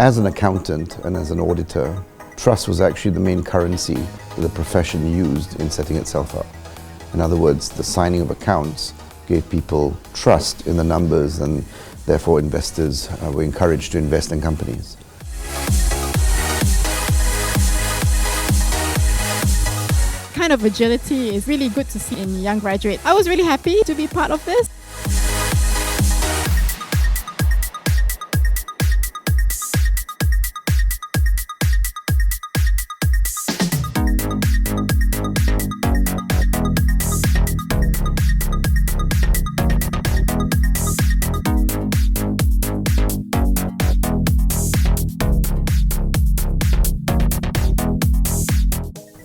As an accountant and as an auditor, trust was actually the main currency that the profession used in setting itself up. In other words, the signing of accounts gave people trust in the numbers, and therefore investors were encouraged to invest in companies. Kind of agility is really good to see in young graduates. I was really happy to be part of this.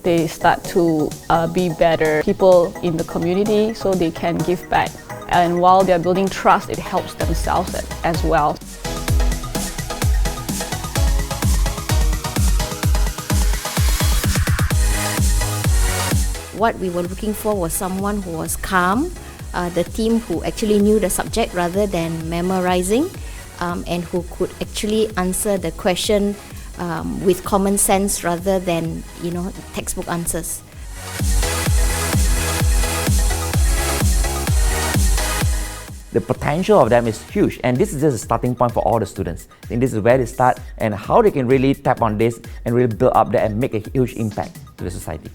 They start to be better people in the community, so they can give back. And while they're building trust, it helps themselves as well. What we were looking for was someone who was calm, the team who actually knew the subject rather than memorizing, and who could actually answer the question with common sense rather than, textbook answers. The potential of them is huge, and this is just a starting point for all the students. I think this is where they start and how they can really tap on this and really build up that and make a huge impact to the society.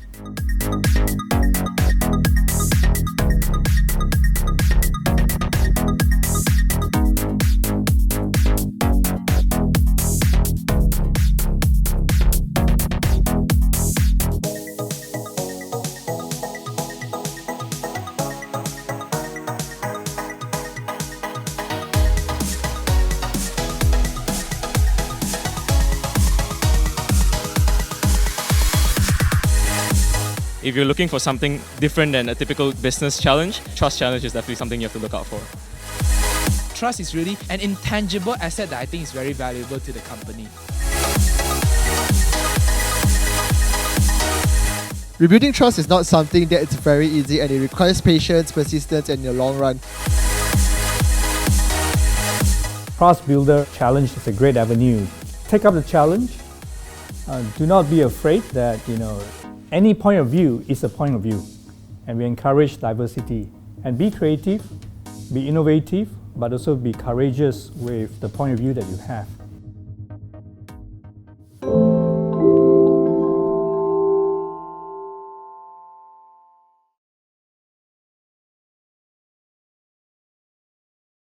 If you're looking for something different than a typical business challenge, trust challenge is definitely something you have to look out for. Trust is really an intangible asset that I think is very valuable to the company. Rebuilding trust is not something that it's very easy, and it requires patience, persistence, and in the long run. Trust Builder Challenge is a great avenue. Take up the challenge. Do not be afraid that, any point of view is a point of view, and we encourage diversity. And be creative, be innovative, but also be courageous with the point of view that you have.